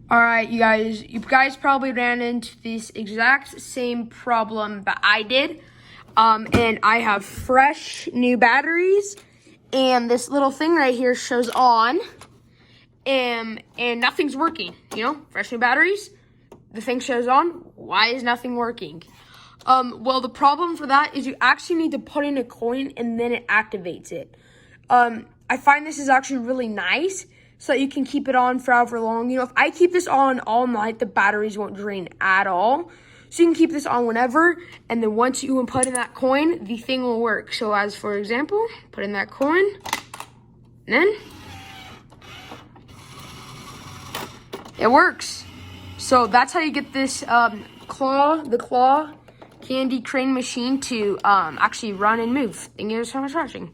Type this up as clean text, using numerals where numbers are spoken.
All right, you guys probably ran into this exact same problem that I did. And I have fresh new batteries, and this little thing right here shows on, and nothing's working. Fresh new batteries, the thing shows on. Why is nothing working? Well, the problem for that is you actually need to put in a coin and then it activates it. I find this is actually really nice so that you can keep it on for however long. If I keep this on all night, the batteries won't drain at all. So you can keep this on whenever, and then once you put in that coin, the thing will work. So as for example, put in that coin, and then it works. So that's how you get this the claw candy crane machine to actually run and move. Thank you so much for watching.